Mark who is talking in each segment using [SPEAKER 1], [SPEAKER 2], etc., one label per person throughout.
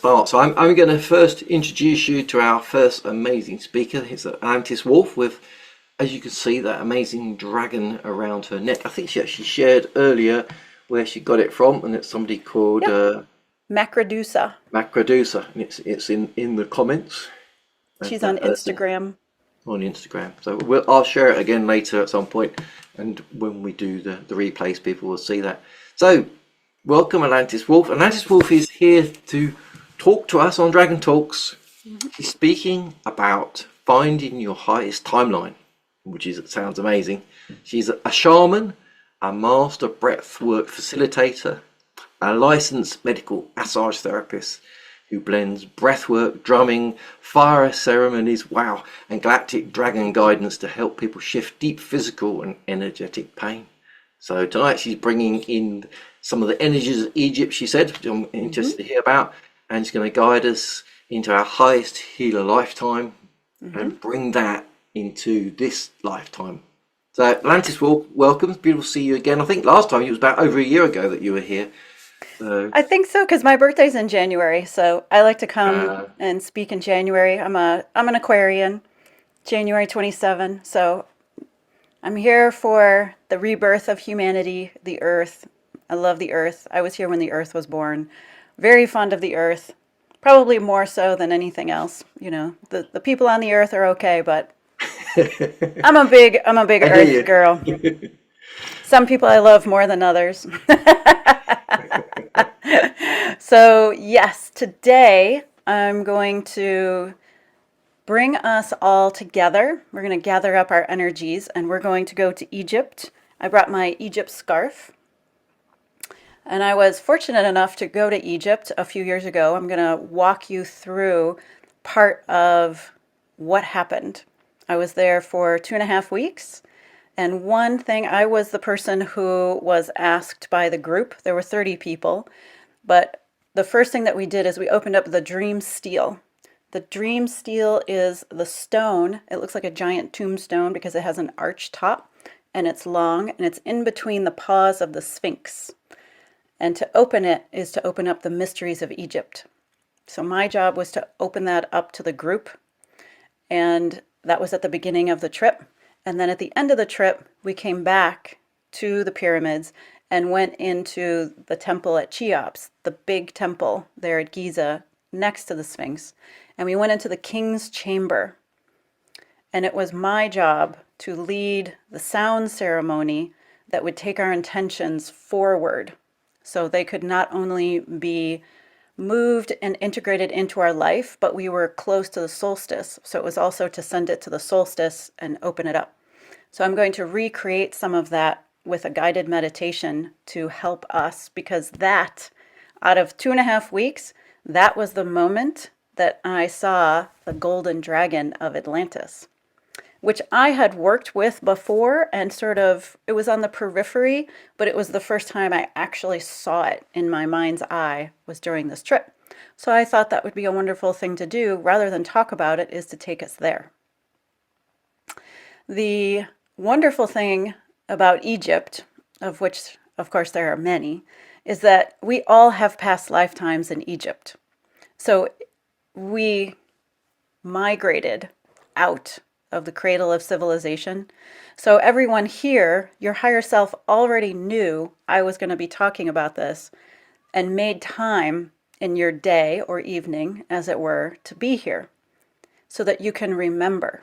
[SPEAKER 1] start. So I'm going to first introduce you to our first amazing speaker. It's Atlantis Wolf with, as you can see, that amazing dragon around her neck. I think she actually shared earlier where she got it from, and it's somebody called
[SPEAKER 2] Macrodusa.
[SPEAKER 1] Macrodusa, and it's in the comments.
[SPEAKER 2] She's on Instagram.
[SPEAKER 1] On Instagram. So I'll share it again later at some point, and when we do the replays, people will see that. So welcome, Atlantis Wolf. Atlantis Wolf is here to talk to us on Dragon Talks. She's speaking about finding your highest timeline, which sounds amazing. She's a shaman, a master breathwork facilitator, a licensed medical massage therapist who blends breathwork, drumming, fire ceremonies, and galactic dragon guidance to help people shift deep physical and energetic pain. So tonight she's bringing in some of the energies of Egypt, she said, which I'm interested to hear about, and she's going to guide us into our highest healer lifetime and bring that into this lifetime. So Atlantis, welcome. It's beautiful to see you again. I think last time it was about over a year ago that you were here.
[SPEAKER 2] I think so, because my birthday's in January, so I like to come and speak in January. I'm an Aquarian, January 27, so I'm here for the rebirth of humanity, the Earth. I love the Earth. I was here when the Earth was born. Very fond of the Earth, probably more so than anything else. You know, the people on the Earth are okay, but I'm a big Earth girl. Some people I love more than others. So yes, today I'm going to bring us all together. We're going to gather up our energies and we're going to go to Egypt. I brought my Egypt scarf. And I was fortunate enough to go to Egypt a few years ago. I'm going to walk you through part of what happened. I was there for 2.5 weeks. And one thing, I was the person who was asked by the group. There were 30 people. But the first thing that we did is we opened up the dream stele. The dream stele is the stone. It looks like a giant tombstone because it has an arch top and it's long and it's in between the paws of the Sphinx. And to open it is to open up the mysteries of Egypt. So my job was to open that up to the group. And that was at the beginning of the trip. And then at the end of the trip, we came back to the pyramids and went into the Temple at Cheops, the big temple there at Giza, next to the Sphinx. And we went into the king's chamber. And it was my job to lead the sound ceremony that would take our intentions forward. So they could not only be moved and integrated into our life, but we were close to the solstice. So it was also to send it to the solstice and open it up. So I'm going to recreate some of that with a guided meditation to help us, because that, out of 2.5 weeks, that was the moment that I saw the golden dragon of Atlantis, which I had worked with before and it was on the periphery, but it was the first time I actually saw it in my mind's eye was during this trip. So I thought that would be a wonderful thing to do rather than talk about it, is to take us there. The wonderful thing about Egypt, of which of course there are many, is that we all have past lifetimes in Egypt. So we migrated out of the cradle of civilization. So everyone here, your higher self already knew I was going to be talking about this and made time in your day or evening, as it were, to be here so that you can remember.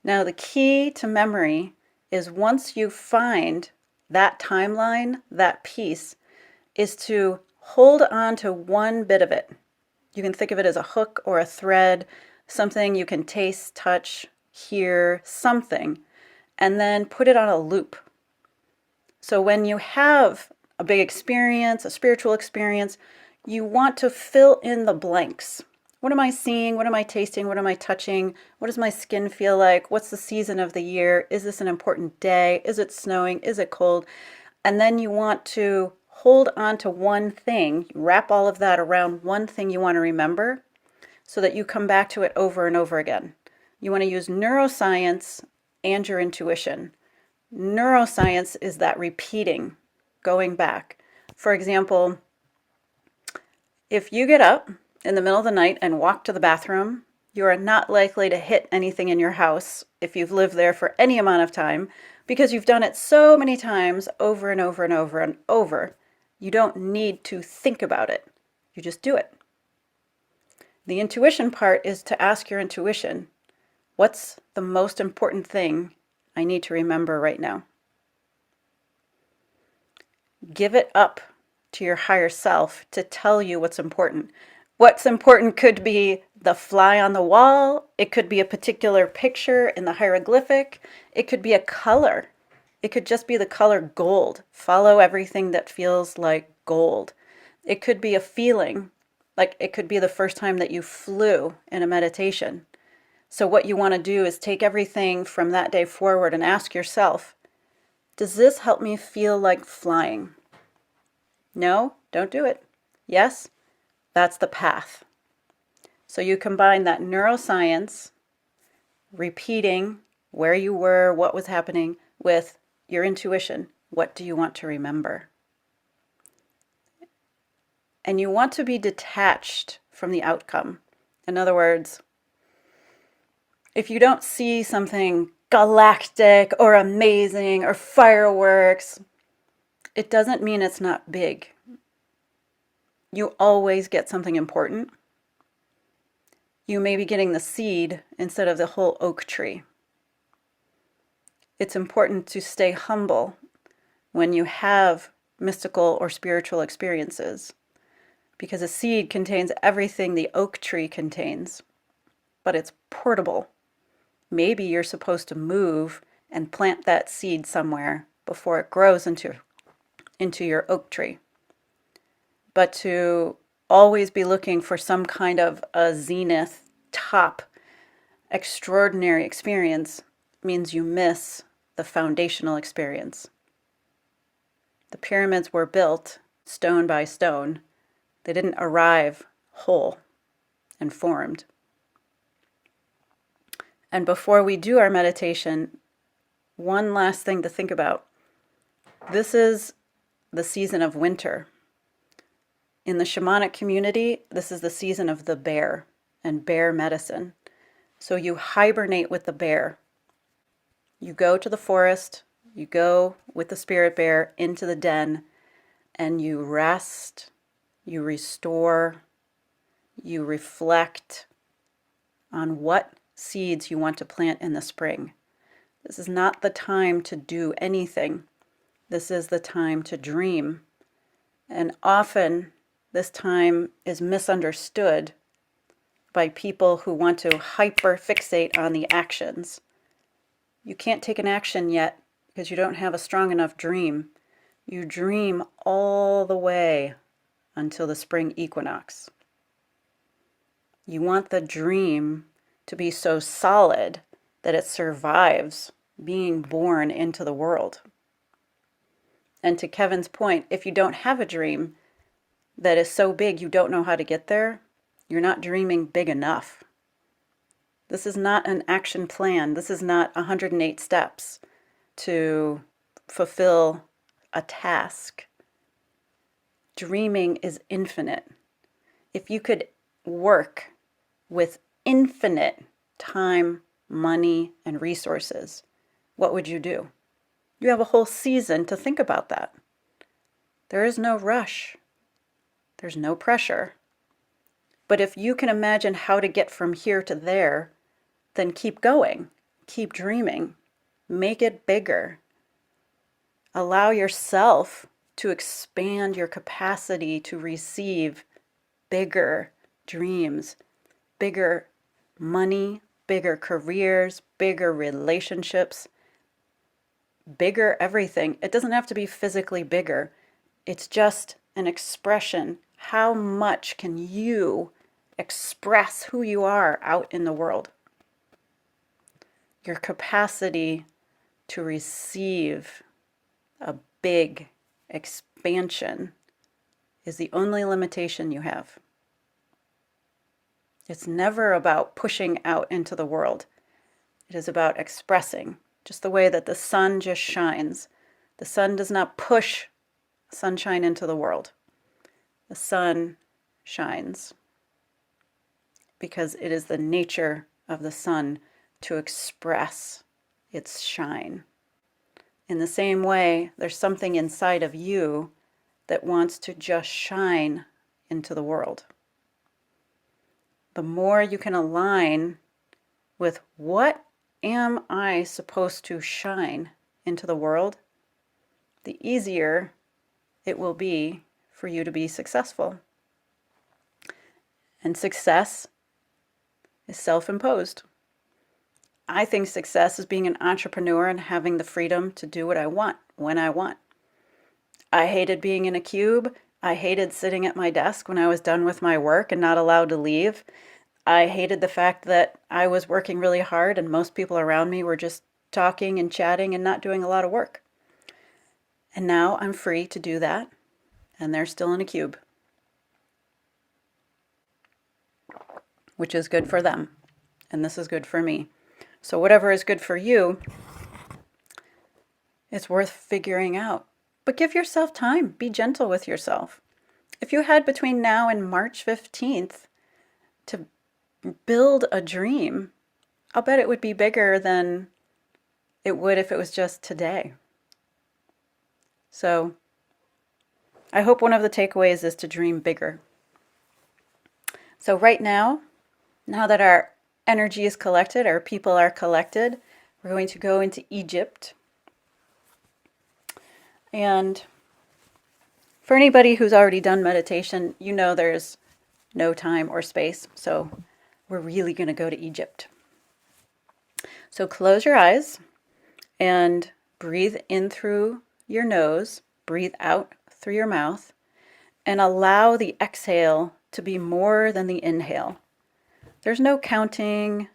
[SPEAKER 2] Now, the key to memory is once you find that timeline, that piece, is to hold on to one bit of it. You can think of it as a hook or a thread, something you can taste, touch, hear, something, and then put it on a loop. So when you have a big experience, a spiritual experience, you want to fill in the blanks. What am I seeing? What am I tasting? What am I touching? What does my skin feel like? What's the season of the year? Is this an important day? Is it snowing? Is it cold? And then you want to hold on to one thing, wrap all of that around one thing you want to remember so that you come back to it over and over again. You want to use neuroscience and your intuition. Neuroscience is that repeating, going back. For example, If you get up in the middle of the night and walk to the bathroom, you are not likely to hit anything in your house if you've lived there for any amount of time because you've done it so many times over and over and over and over. You don't need to think about it. You just do it. The intuition part is to ask your intuition, what's the most important thing I need to remember right now? Give it up to your higher self to tell you what's important. What's important could be the fly on the wall. It could be a particular picture in the hieroglyphic. It could be a color. It could just be the color gold. Follow everything that feels like gold. It could be a feeling, like it could be the first time that you flew in a meditation. So what you want to do is take everything from that day forward and ask yourself, does this help me feel like flying? No, don't do it. Yes, that's the path. So you combine that neuroscience, repeating where you were, what was happening, with your intuition. What do you want to remember? And you want to be detached from the outcome. In other words, if you don't see something galactic or amazing or fireworks, it doesn't mean it's not big. You always get something important. You may be getting the seed instead of the whole oak tree. It's important to stay humble when you have mystical or spiritual experiences, because a seed contains everything the oak tree contains, but it's portable. Maybe you're supposed to move and plant that seed somewhere before it grows into your oak tree. But to always be looking for some kind of a zenith, top, extraordinary experience means you miss the foundational experience. The pyramids were built stone by stone. They didn't arrive whole and formed. And before we do our meditation, one last thing to think about. This is the season of winter. In the shamanic community, this is the season of the bear and bear medicine. So you hibernate with the bear. You go to the forest, you go with the spirit bear into the den, and you rest, you restore, you reflect on what seeds you want to plant in the spring. This is not the time to do anything. This is the time to dream. And often this time is misunderstood by people who want to hyper fixate on the actions. You can't take an action yet because you don't have a strong enough dream. You dream all the way until the spring equinox. You want the dream to be so solid that it survives being born into the world. And to Kevin's point, if you don't have a dream that is so big you don't know how to get there, you're not dreaming big enough. This is not an action plan. This is not 108 steps to fulfill a task. Dreaming is infinite. If you could work with infinite time, money, and resources, what would you do? You have a whole season to think about that. There is no rush. There's no pressure. But if you can imagine how to get from here to there, then keep going. Keep dreaming. Make it bigger. Allow yourself to expand your capacity to receive bigger dreams, bigger money, bigger careers, bigger relationships, bigger everything. It doesn't have to be physically bigger. It's just an expression. How much can you express who you are out in the world? Your capacity to receive a big expansion is the only limitation you have. It's never about pushing out into the world. It is about expressing, just the way that the sun just shines. The sun does not push sunshine into the world. The sun shines, because it is the nature of the sun to express its shine. In the same way, there's something inside of you that wants to just shine into the world. The more you can align with what am I supposed to shine into the world, the easier it will be for you to be successful. And success is self-imposed. I think success is being an entrepreneur and having the freedom to do what I want, when I want. I hated being in a cube. I hated sitting at my desk when I was done with my work and not allowed to leave. I hated the fact that I was working really hard and most people around me were just talking and chatting and not doing a lot of work. And now I'm free to do that, and they're still in a cube, which is good for them, and this is good for me. So whatever is good for you, it's worth figuring out. But give yourself time. Be gentle with yourself. If you had between now and March 15th to build a dream, I'll bet it would be bigger than it would if it was just today. So I hope one of the takeaways is to dream bigger. So right now that our energy is collected, our people are collected, we're going to go into Egypt. And for anybody who's already done meditation, you know there's no time or space. So we're really going to go to Egypt. So close your eyes and breathe in through your nose, breathe out through your mouth, and allow the exhale to be more than the inhale. There's no counting,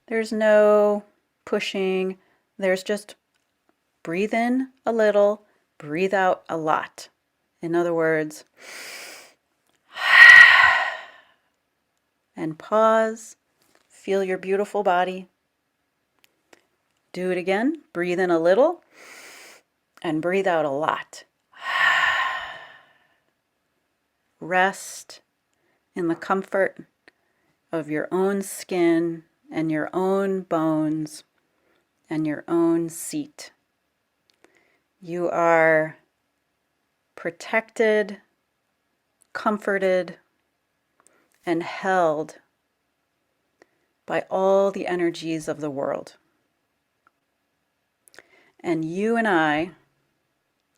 [SPEAKER 2] there's no pushing, there's just breathe in a little, breathe out a lot. In other words, and pause, feel your beautiful body. Do it again, breathe in a little, and breathe out a lot. Rest in the comfort of your own skin and your own bones and your own seat. You are protected, comforted, and held by all the energies of the world. And you and I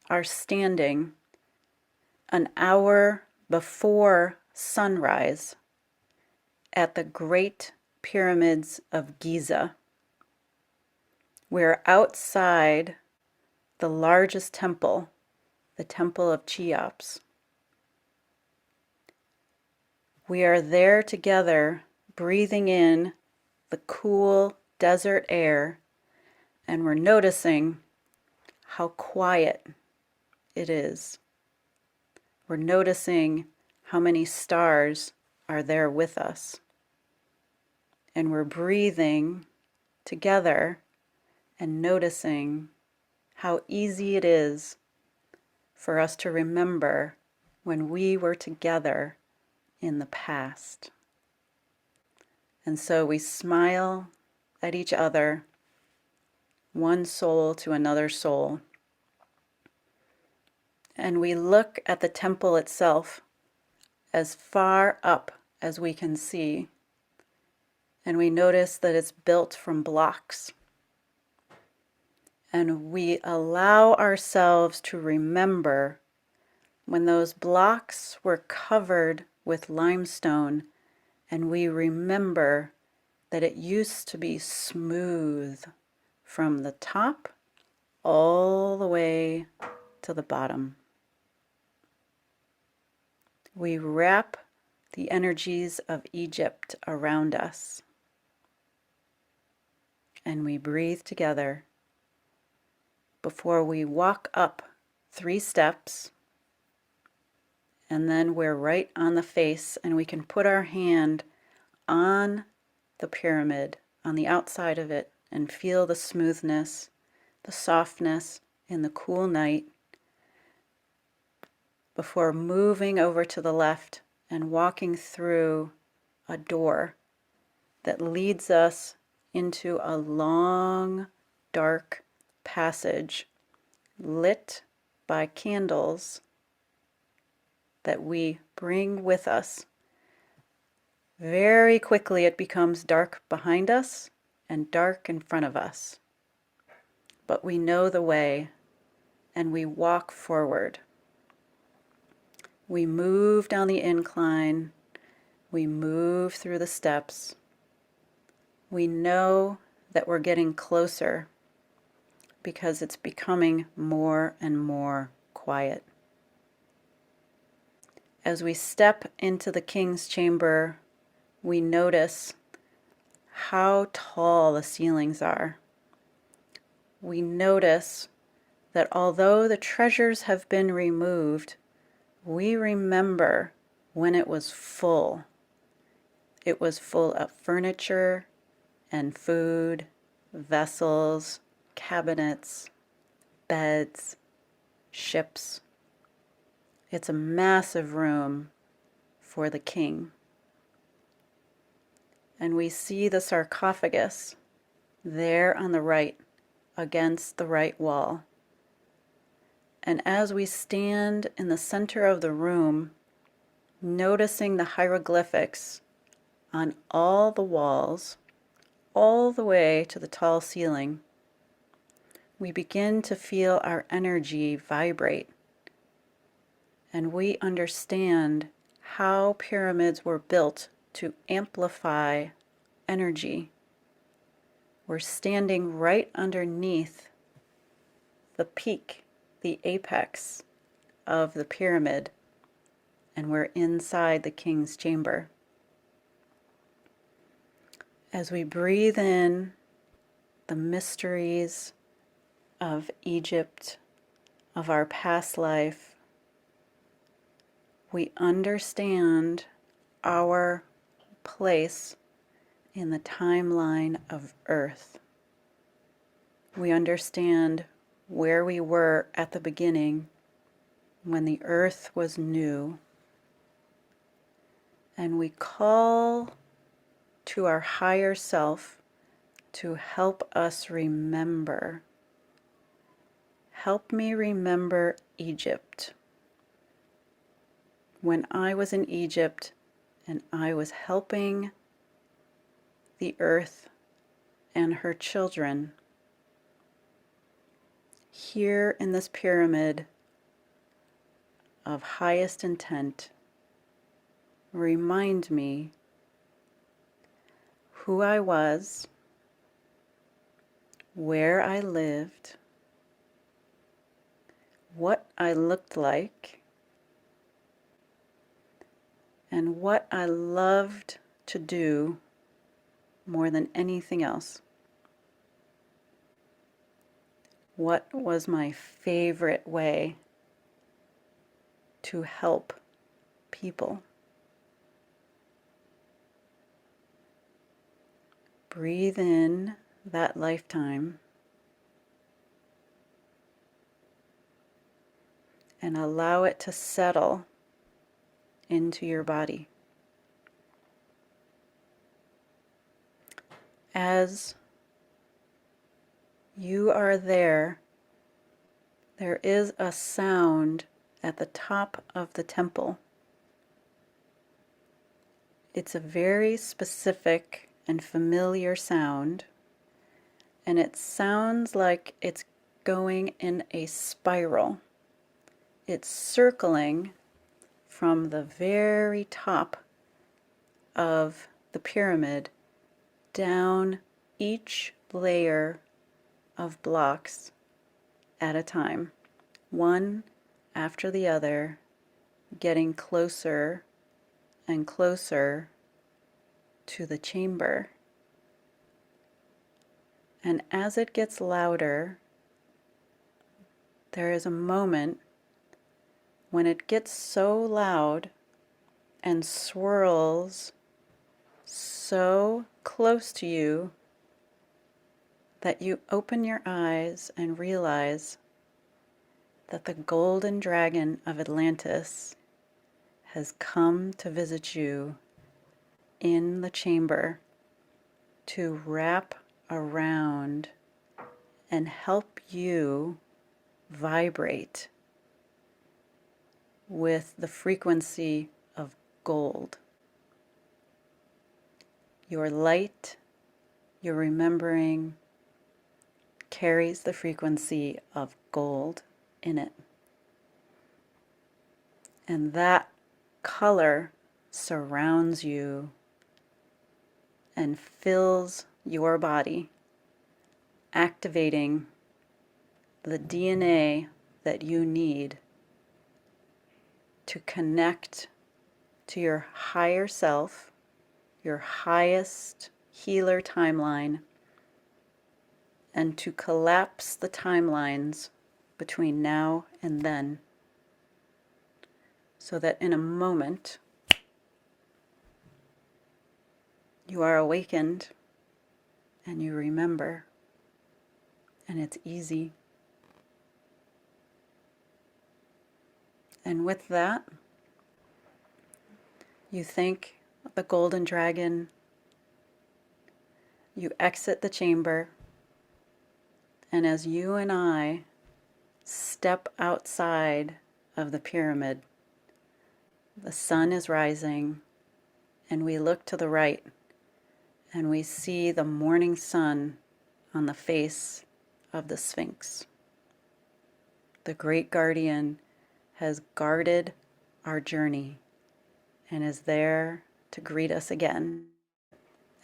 [SPEAKER 2] are standing an hour before sunrise at the Great Pyramids of Giza. We're outside the largest temple, the Temple of Cheops. We are there together, breathing in the cool desert air, and we're noticing how quiet it is. We're noticing how many stars are there with us. And we're breathing together and noticing how easy it is for us to remember when we were together in the past. And so we smile at each other, one soul to another soul. And we look at the temple itself as far up as we can see. And we notice that it's built from blocks. And we allow ourselves to remember when those blocks were covered with limestone, and we remember that it used to be smooth from the top all the way to the bottom. We wrap the energies of Egypt around us, and we breathe together before we walk up 3 steps, and then we're right on the face, and we can put our hand on the pyramid, on the outside of it, and feel the smoothness, the softness in the cool night, before moving over to the left and walking through a door that leads us into a long, dark passage lit by candles that we bring with us. Very quickly it becomes dark behind us and dark in front of us. But we know the way and we walk forward. We move down the incline. We move through the steps. We know that we're getting closer because it's becoming more and more quiet. As we step into the king's chamber, we notice how tall the ceilings are. We notice that although the treasures have been removed, we remember when it was full. It was full of furniture and food, vessels, cabinets, beds, ships. It's a massive room for the king. And we see the sarcophagus there on the right, against the right wall. And as we stand in the center of the room, noticing the hieroglyphics on all the walls, all the way to the tall ceiling, we begin to feel our energy vibrate. And we understand how pyramids were built to amplify energy. We're standing right underneath the peak, the apex of the pyramid, and we're inside the king's chamber. As we breathe in the mysteries of Egypt, of our past life, we understand our place in the timeline of Earth. We understand where we were at the beginning when the Earth was new, and we call to our higher self to help us remember. Help me remember Egypt. When I was in Egypt and I was helping the earth and her children, here in this pyramid of highest intent, remind me who I was, where I lived, what I looked like, and what I loved to do more than anything else. What was my favorite way to help people? Breathe in that lifetime and allow it to settle into your body. As you are there, there is a sound at the top of the temple. It's a very specific and familiar sound, and it sounds like it's going in a spiral. It's circling from the very top of the pyramid down each layer of blocks at a time, one after the other, getting closer and closer to the chamber. And as it gets louder, there is a moment when it gets so loud and swirls so close to you that you open your eyes and realize that the golden dragon of Atlantis has come to visit you in the chamber to wrap around and help you vibrate with the frequency of gold. Your light, your remembering, carries the frequency of gold in it. And that color surrounds you and fills your body, activating the DNA that you need to connect to your higher self, your highest healer timeline, and to collapse the timelines between now and then, so that in a moment you are awakened and you remember, and it's easy. And with that, you thank the golden dragon, you exit the chamber, and as you and I step outside of the pyramid, the sun is rising, and we look to the right, and we see the morning sun on the face of the Sphinx. The great guardian has guarded our journey and is there to greet us again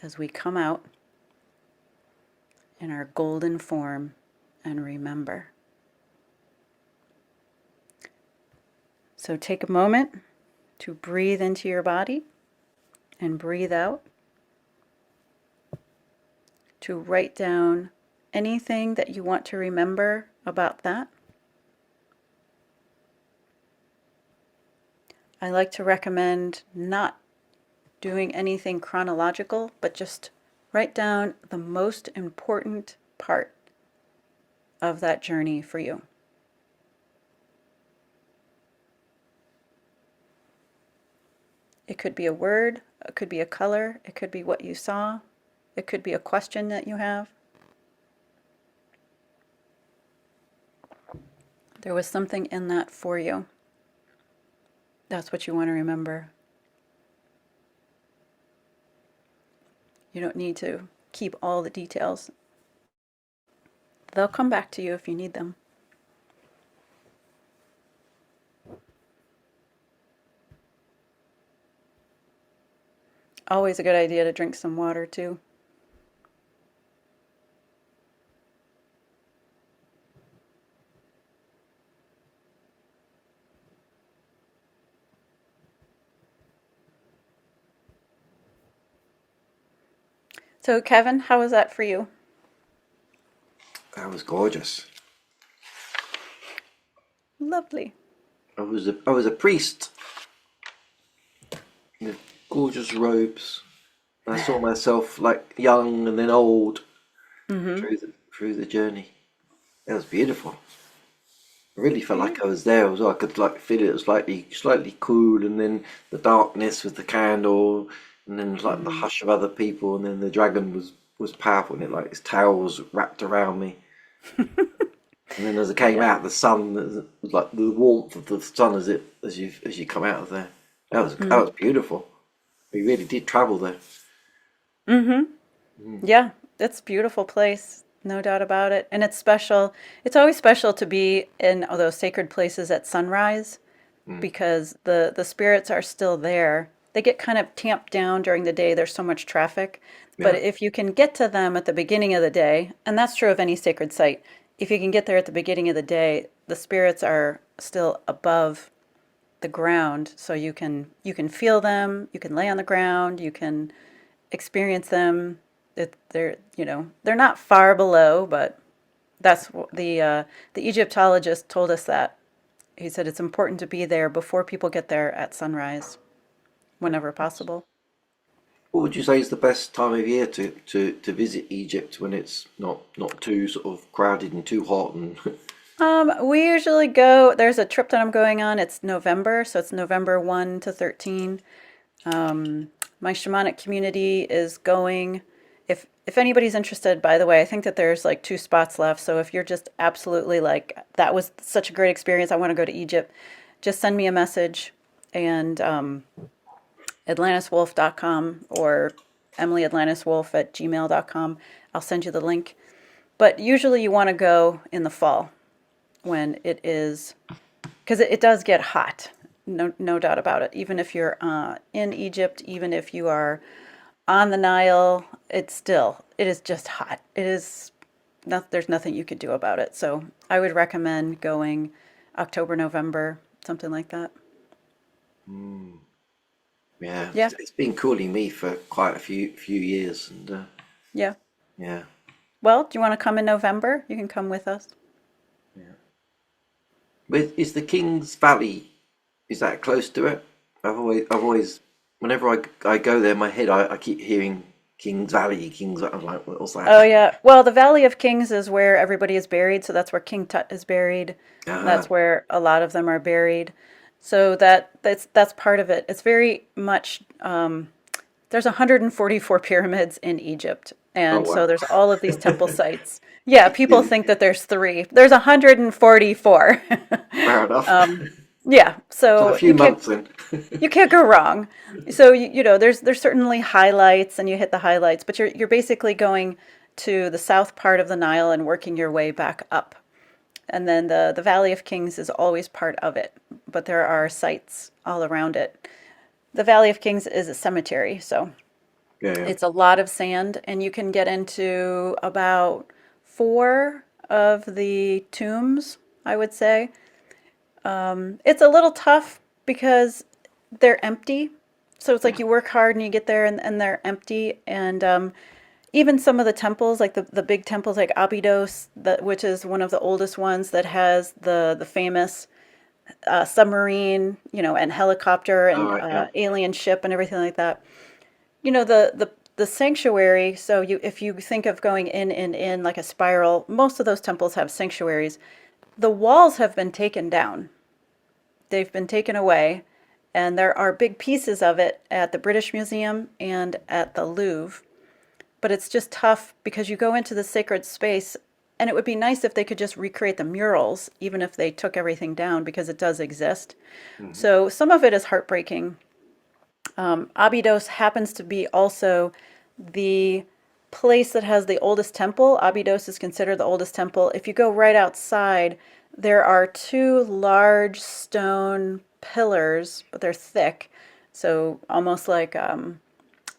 [SPEAKER 2] as we come out in our golden form and remember. So take a moment to breathe into your body and breathe out, to write down anything that you want to remember about that. I like to recommend not doing anything chronological, but just write down the most important part of that journey for you. It could be a word, it could be a color, it could be what you saw, it could be a question that you have. There was something in that for you. That's what you want to remember. You don't need to keep all the details. They'll come back to you if you need them. Always a good idea to drink some water too. So Kevin, how was that for you?
[SPEAKER 1] That was gorgeous.
[SPEAKER 2] Lovely.
[SPEAKER 1] I was a priest with gorgeous robes. I saw myself like young and then old through the journey. It was beautiful. I really felt like I was there as well. I could like feel it was slightly cool, and then the darkness with the candle, and then like the hush of other people, and then the dragon was powerful, and it like its tail was wrapped around me. And then as it came out, the sun was like the warmth of the sun as you come out of there. That was beautiful. We really did travel there.
[SPEAKER 2] Yeah, it's a beautiful place, no doubt about it. And it's special. It's always special to be in those sacred places at sunrise because the spirits are still there. They get kind of tamped down during the day. There's so much traffic. But
[SPEAKER 1] Yeah.
[SPEAKER 2] if you can get to them at the beginning of the day, and that's true of any sacred site, if you can get there at the beginning of the day, the spirits are still above the ground, so you can feel them, you can lay on the ground, you can experience them. They're not far below, but that's the Egyptologist told us that. He said it's important to be there before people get there at sunrise, whenever possible.
[SPEAKER 1] What would you say is the best time of year to visit Egypt when it's not too sort of crowded and too hot and
[SPEAKER 2] We usually go, there's a trip that I'm going on. It's November, so it's November 1 to 13. My shamanic community is going. If anybody's interested, by the way, I think that there's like 2 spots left. So if you're just absolutely like, that was such a great experience, I want to go to Egypt, just send me a message and atlantiswolf.com or emilyatlantiswolf@gmail.com. I'll send you the link. But usually you want to go in the fall when it is, because it does get hot. No doubt about it. Even if you're in Egypt, even if you are on the Nile, it is just hot. It is not, there's nothing you could do about it. So I would recommend going October, November, something like that.
[SPEAKER 1] Yeah,
[SPEAKER 2] Yeah,
[SPEAKER 1] it's been calling me for quite a few years, and
[SPEAKER 2] yeah.
[SPEAKER 1] yeah,
[SPEAKER 2] Well, do you want to come in November? You can come with us.
[SPEAKER 1] yeah. But is the King's Valley, is that close to it? I've always, whenever I go there, in my head I keep hearing King's Valley, King's Valley. I'm like, what's
[SPEAKER 2] Oh
[SPEAKER 1] that?
[SPEAKER 2] yeah. Well, the Valley of Kings is where everybody is buried, so that's where King Tut is buried.
[SPEAKER 1] Ah,
[SPEAKER 2] That's where a lot of them are buried. So that's part of it. It's very much there's 144 pyramids in Egypt,
[SPEAKER 1] oh
[SPEAKER 2] and so
[SPEAKER 1] wow.
[SPEAKER 2] there's all of these temple sites. Yeah, people
[SPEAKER 1] Yeah,
[SPEAKER 2] think that there's 3. There's 144.
[SPEAKER 1] fair enough.
[SPEAKER 2] Yeah,
[SPEAKER 1] So a
[SPEAKER 2] so
[SPEAKER 1] few months then.
[SPEAKER 2] you can't go wrong. So you know, there's certainly highlights, and you hit the highlights, but you're basically going to the south part of the Nile and working your way back up. And then the Valley of Kings is always part of it, but there are sites all around it. The Valley of Kings is a cemetery, so
[SPEAKER 1] Yeah, yeah.
[SPEAKER 2] it's a lot of sand, and you can get into about 4 of the tombs, I would say. It's a little tough because they're empty. So it's like you work hard and you get there and they're empty. And even some of the temples, like the big temples like Abydos, which is one of the oldest ones that has the famous submarine, and helicopter
[SPEAKER 1] All
[SPEAKER 2] and
[SPEAKER 1] right, yeah.
[SPEAKER 2] alien ship and everything like that. The sanctuary, so if you think of going in like a spiral, most of those temples have sanctuaries. The walls have been taken down. They've been taken away, and there are big pieces of it at the British Museum and at the Louvre. But it's just tough because you go into the sacred space, and it would be nice if they could just recreate the murals, even if they took everything down, because it does exist.
[SPEAKER 1] Hmm.
[SPEAKER 2] So some of it is heartbreaking. Abydos happens to be also the place that has the oldest temple. Abydos is considered the oldest temple. If you go right outside, there are 2 large stone pillars, but they're thick, so almost like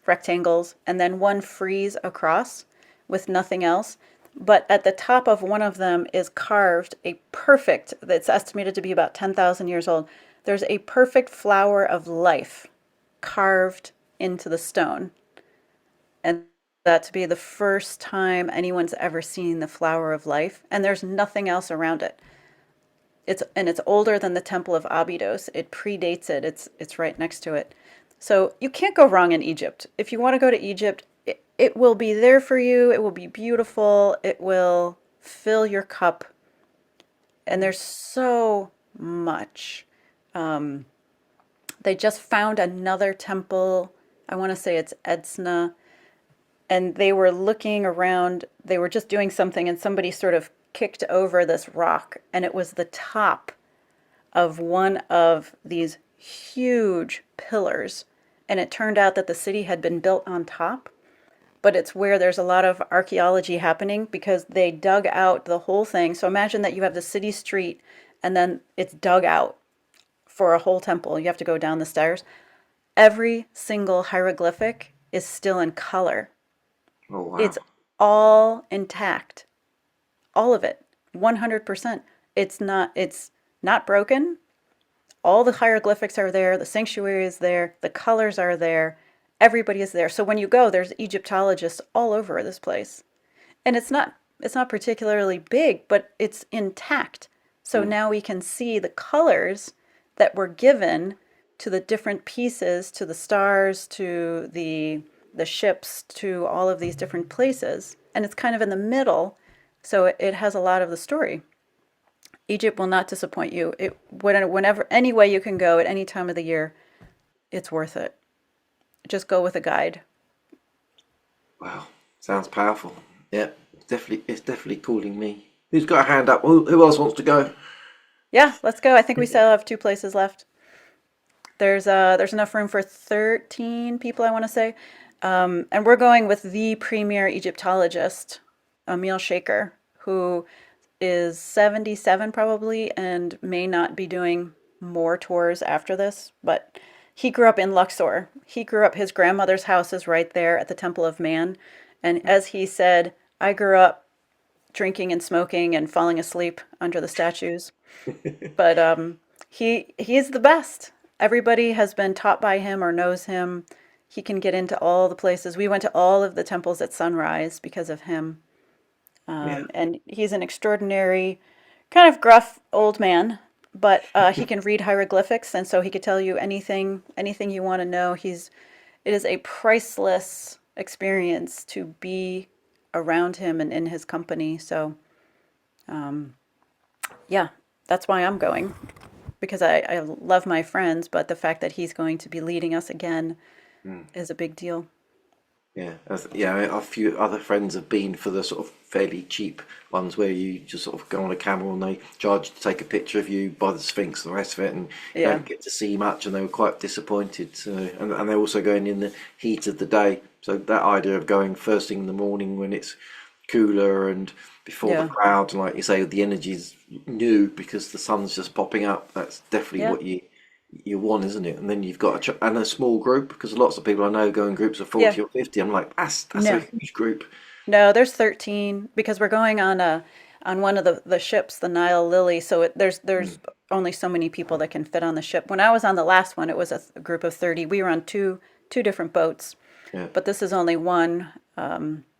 [SPEAKER 2] rectangles, and then one frieze across with nothing else. But at the top of one of them is carved a perfect, that's estimated to be about 10,000 years old. There's a perfect flower of life carved into the stone. And that to be the first time anyone's ever seen the flower of life. And there's nothing else around it. It's older than the Temple of Abydos. It predates it. It's right next to it. So you can't go wrong in Egypt. If you want to go to Egypt, it will be there for you. It will be beautiful. It will fill your cup. And there's so much. They just found another temple. I want to say it's Edsna. And they were looking around. They were just doing something, and somebody sort of kicked over this rock. And it was the top of one of these huge pillars. And it turned out that the city had been built on top, but it's where there's a lot of archaeology happening because they dug out the whole thing. So imagine that you have the city street and then it's dug out for a whole temple. You have to go down the stairs. Every single hieroglyphic is still in color.
[SPEAKER 1] Oh wow.
[SPEAKER 2] It's all intact. All of it. 100%. It's not broken. All the hieroglyphics are there, the sanctuary is there, the colors are there, everybody is there. So when you go, there's Egyptologists all over this place. And it's not particularly big, but it's intact. So
[SPEAKER 1] Mm.
[SPEAKER 2] now we can see the colors that were given to the different pieces, to the stars, to the ships, to all of these different places. And it's kind of in the middle, so it has a lot of the story. Egypt will not disappoint you. Whenever, any way you can go at any time of the year, it's worth it. Just go with a guide.
[SPEAKER 1] Wow, sounds powerful. Yeah, it's definitely calling me. Who's got a hand up? Who else wants to go?
[SPEAKER 2] Yeah, let's go. I think we still have two places left. There's enough room for 13 people, I want to say. And we're going with the premier Egyptologist, Emil Shaker, who is 77 probably and may not be doing more tours after this, but he grew up in Luxor. He grew up, his grandmother's house is right there at the Temple of Man. And as he said, I grew up drinking and smoking and falling asleep under the statues. But he's the best. Everybody has been taught by him or knows him. He can get into all the places. We went to all of the temples at sunrise because of him.
[SPEAKER 1] Yeah.
[SPEAKER 2] And he's an extraordinary, kind of gruff old man, but he can read hieroglyphics, and so he could tell you anything you want to know. It is a priceless experience to be around him and in his company. So, yeah, that's why I'm going because I love my friends, but the fact that he's going to be leading us again is a big deal.
[SPEAKER 1] Yeah, yeah. A few other friends have been for the sort of fairly cheap ones where you just sort of go on a camera and they charge you to take a picture of you by the Sphinx and the rest of it, and you
[SPEAKER 2] Yeah,
[SPEAKER 1] don't get to see much, and they were quite disappointed. So, and they're also going in the heat of the day. So that idea of going first thing in the morning when it's cooler and before the
[SPEAKER 2] yeah,
[SPEAKER 1] crowd, and like you say, the energy's new because the sun's just popping up. That's definitely
[SPEAKER 2] yeah,
[SPEAKER 1] what you want, isn't it? And then you've got and a small group because lots of people I know go in groups of
[SPEAKER 2] yeah.
[SPEAKER 1] 40 or 50. I'm like, that's a
[SPEAKER 2] No,
[SPEAKER 1] huge group.
[SPEAKER 2] no, there's 13 because we're going on one of the ships, the Nile Lily. So there's
[SPEAKER 1] Mm,
[SPEAKER 2] only so many people that can fit on the ship. When I was on the last one, it was a group of 30. We were on two different boats,
[SPEAKER 1] yeah.
[SPEAKER 2] but this is only one.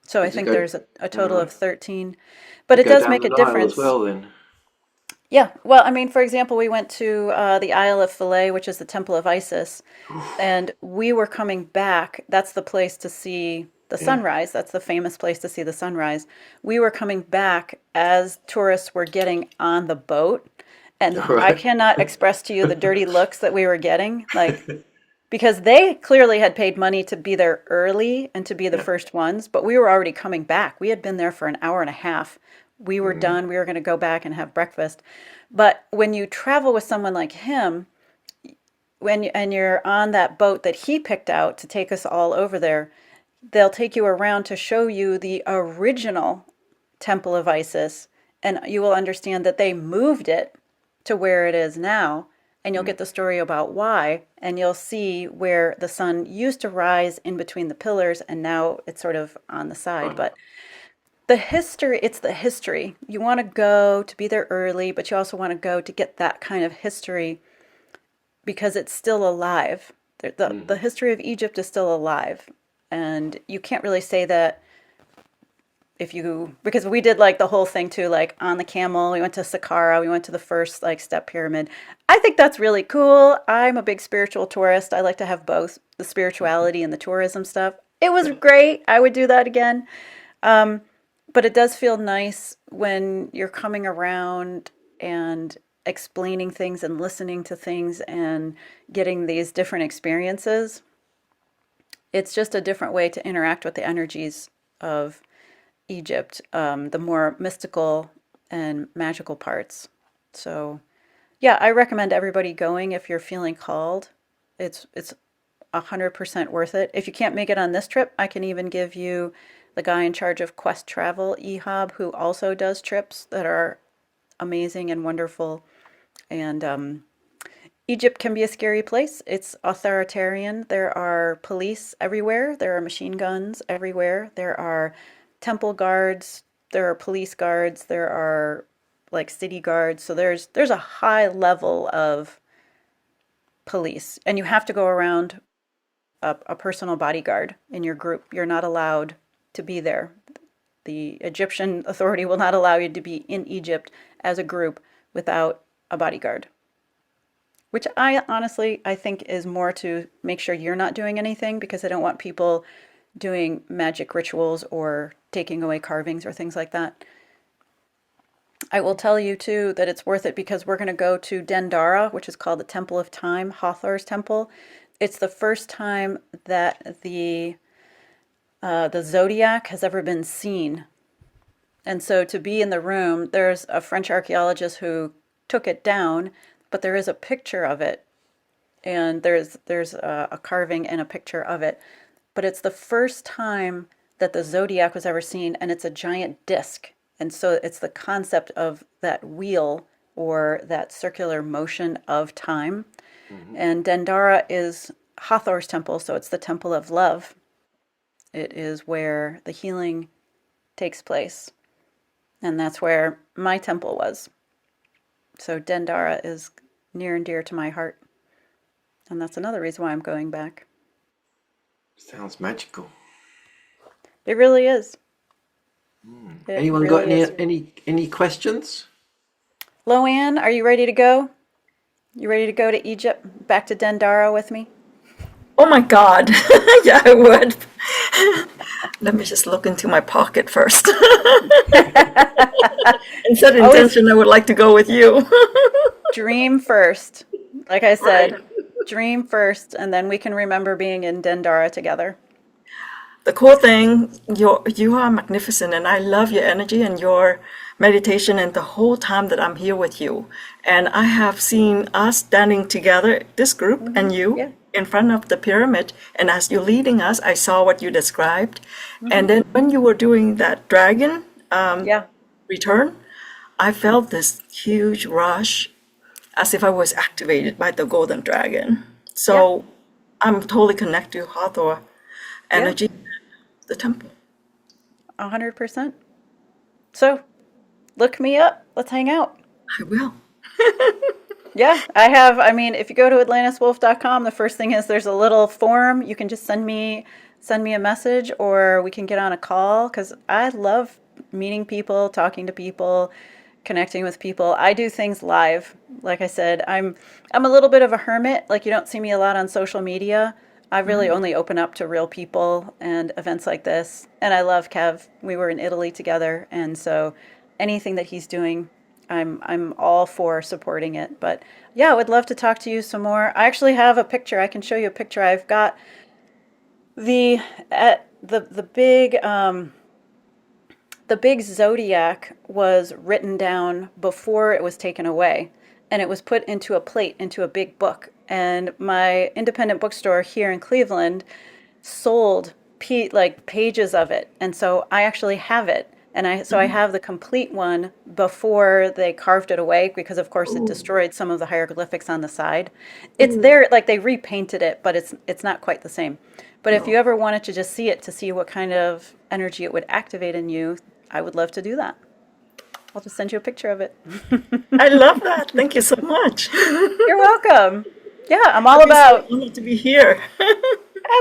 [SPEAKER 2] So I
[SPEAKER 1] Did you
[SPEAKER 2] think
[SPEAKER 1] go?
[SPEAKER 2] there's a total
[SPEAKER 1] Uh,
[SPEAKER 2] of 13. But
[SPEAKER 1] you
[SPEAKER 2] it
[SPEAKER 1] go
[SPEAKER 2] does
[SPEAKER 1] down
[SPEAKER 2] make
[SPEAKER 1] the
[SPEAKER 2] a
[SPEAKER 1] Nile as
[SPEAKER 2] difference.
[SPEAKER 1] well then?
[SPEAKER 2] Yeah, well, I mean, for example, we went to the Isle of Philae, which is the Temple of Isis, and we were coming back. That's the place to see the
[SPEAKER 1] Yeah.
[SPEAKER 2] sunrise. That's the famous place to see the sunrise. We were coming back as tourists were getting on the boat, and
[SPEAKER 1] All
[SPEAKER 2] I
[SPEAKER 1] right.
[SPEAKER 2] cannot express to you the dirty looks that we were getting. Like, because they clearly had paid money to be there early and to be the
[SPEAKER 1] Yeah.
[SPEAKER 2] first ones, but we were already coming back. We had been there for an hour and a half. We were
[SPEAKER 1] Mm,
[SPEAKER 2] done. We were going to go back and have breakfast. But when you travel with someone like him, and you're on that boat that he picked out to take us all over there, they'll take you around to show you the original Temple of Isis, and you will understand that they moved it to where it is now, and you'll
[SPEAKER 1] mm,
[SPEAKER 2] get the story about why, and you'll see where the sun used to rise in between the pillars, and now it's sort of on the side.
[SPEAKER 1] right.
[SPEAKER 2] But the history, it's the history. You want to go to be there early, but you also want to go to get that kind of history because it's still alive. The
[SPEAKER 1] Mm,
[SPEAKER 2] history of Egypt is still alive. And you can't really say that if you, because we did like the whole thing too, like on the camel, we went to Saqqara, we went to the first like step pyramid. I think that's really cool. I'm a big spiritual tourist. I like to have both the spirituality and the tourism stuff. It was
[SPEAKER 1] yeah.
[SPEAKER 2] great. I would do that again. But it does feel nice when you're coming around and explaining things and listening to things and getting these different experiences. It's just a different way to interact with the energies of Egypt, the more mystical and magical parts. So, yeah, I recommend everybody going if you're feeling called. It's 100% worth it. If you can't make it on this trip, I can even give you the guy in charge of Quest Travel, Ehab, who also does trips that are amazing and wonderful. And Egypt can be a scary place. It's authoritarian. There are police everywhere. There are machine guns everywhere. There are temple guards. There are police guards. There are like city guards. So there's a high level of police, and you have to go around a personal bodyguard in your group. You're not allowed to be there. The Egyptian authority will not allow you to be in Egypt as a group without a bodyguard, which I honestly I think is more to make sure you're not doing anything because I don't want people doing magic rituals or taking away carvings or things like that. I will tell you too that it's worth it because we're going to go to Dendara, which is called the Temple of Time, Hathor's temple. It's the first time that the zodiac has ever been seen. And so to be in the room, there's a French archaeologist who took it down, but there is a picture of it, and there's a carving and a picture of it. But it's the first time that the zodiac was ever seen, and it's a giant disc. And so it's the concept of that wheel or that circular motion of time. And Dendara is Hathor's temple, so it's the temple of love. It is where the healing takes place. And that's where my temple was. So Dendara is near and dear to my heart. And that's another reason why I'm going back.
[SPEAKER 1] Sounds magical.
[SPEAKER 2] It really is. It
[SPEAKER 1] Anyone got
[SPEAKER 2] really is.
[SPEAKER 1] any questions?
[SPEAKER 2] Loanne, are you ready to go? You ready to go to Egypt, back to Dendara with me?
[SPEAKER 3] Oh my God. Yeah, I would. Let me just look into my pocket first. And set intention, I would like to go with you.
[SPEAKER 2] Dream first. Like I said, dream first, and then we can remember being in Dendara together.
[SPEAKER 3] The cool thing, you are magnificent, and I love your energy and your meditation and the whole time that I'm here with you. And I have seen us standing together, this group and you,
[SPEAKER 2] Yeah.
[SPEAKER 3] in front of the pyramid. And as you're leading us, I saw what you described. And then when you were doing that dragon
[SPEAKER 2] Yeah.
[SPEAKER 3] return, I felt this huge rush as if I was activated by the golden dragon. So I'm totally connected to Hathor energy, the temple.
[SPEAKER 2] 100%. So, look me up. Let's hang out.
[SPEAKER 3] I will.
[SPEAKER 2] Yeah, I mean, if you go to atlantiswolf.com, the first thing is there's a little form. You can just send me a message, or we can get on a call, because I love meeting people, talking to people, connecting with people. I do things live. Like I said, I'm a little bit of a hermit. Like, you don't see me a lot on social media. I really only open up to real people and events like this. And I love Kev. We were in Italy together, and so anything that he's doing, I'm all for supporting it. But yeah, I would love to talk to you some more. I actually have a picture. I can show you a picture. I've got the big zodiac was written down before it was taken away, and it was put into a plate into a big book. And my independent bookstore here in Cleveland sold pages of it, and so I actually have it. And I have the complete one before they carved it away, because of course it destroyed some of the hieroglyphics on the side. It's there, like they repainted it, but it's not quite the same. But if you ever wanted to just see it, to see what kind of energy it would activate in you, I would love to do that. I'll just send you a picture of it.
[SPEAKER 3] I love that. Thank you so much.
[SPEAKER 2] You're welcome. Yeah, I'm all
[SPEAKER 3] I'm so
[SPEAKER 2] about,
[SPEAKER 3] honored to be here.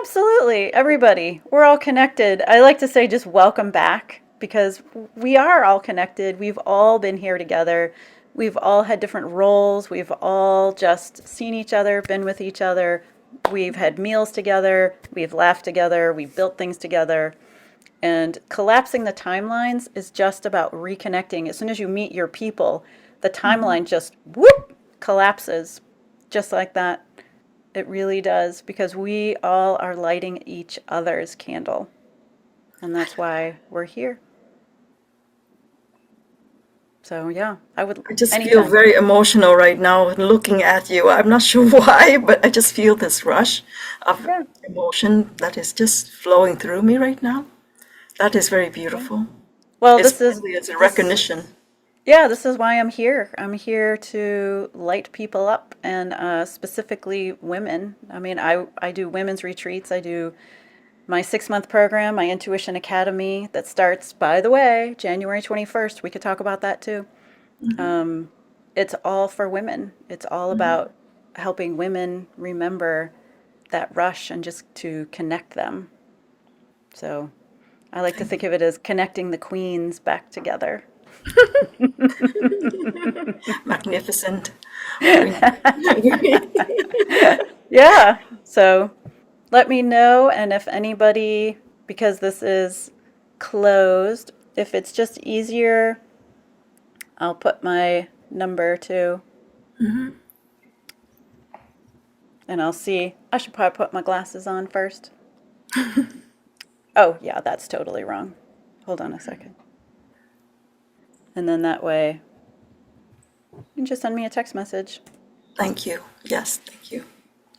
[SPEAKER 2] absolutely, everybody. We're all connected. I like to say just welcome back, because we are all connected. We've all been here together. We've all had different roles. We've all just seen each other, been with each other. We've had meals together. We've laughed together. We've built things together. And collapsing the timelines is just about reconnecting. As soon as you meet your people, the timeline just whoop collapses, just like that. It really does, because we all are lighting each other's candle. And that's why we're here. So yeah, I would
[SPEAKER 3] I just feel
[SPEAKER 2] anytime.
[SPEAKER 3] very emotional right now looking at you. I'm not sure why, but I just feel this rush of
[SPEAKER 2] Yeah.
[SPEAKER 3] emotion that is just flowing through me right now. That is very beautiful.
[SPEAKER 2] Well,
[SPEAKER 3] It's really it's a recognition.
[SPEAKER 2] yeah, this is why I'm here. I'm here to light people up, and specifically women. I mean, I do women's retreats. I do my 6-month program, my Intuition Academy, that starts, by the way, January 21st. We could talk about that too. It's all for women. It's all about helping women remember that rush and just to connect them. So I like to think of it as connecting the queens back together.
[SPEAKER 3] Magnificent.
[SPEAKER 2] Yeah. So let me know. And if anybody, because this is closed, if it's just easier I'll put my number too. And I'll see. I should probably put my glasses on first. Oh, yeah, that's totally wrong. Hold on a second. And then that way, you can just send me a text message.
[SPEAKER 3] Thank you. Yes, thank you.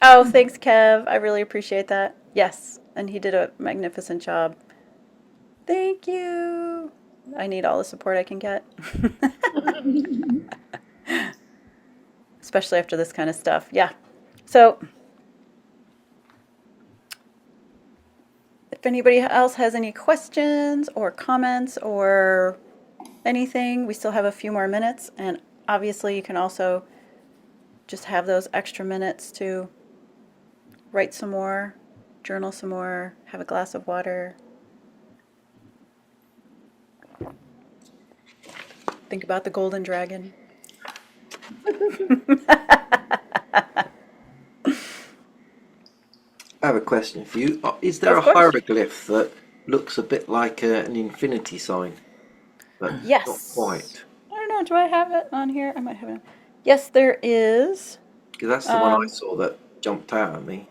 [SPEAKER 2] Oh, thanks, Kev. I really appreciate that. Yes, and he did a magnificent job. Thank you. I need all the support I can get. Especially after this kind of stuff. Yeah. So, if anybody else has any questions or comments or anything, we still have a few more minutes. And obviously, you can also just have those extra minutes to write some more, journal some more, have a glass of water. Think about the golden dragon.
[SPEAKER 1] I have a question for you. Is there a
[SPEAKER 2] Of course.
[SPEAKER 1] hieroglyph that looks a bit like an infinity sign, but not
[SPEAKER 2] Yes.
[SPEAKER 1] quite?
[SPEAKER 2] I don't know. Do I have it on here? I might have it. Yes, there is.
[SPEAKER 1] Because that's the one I saw that jumped out at me.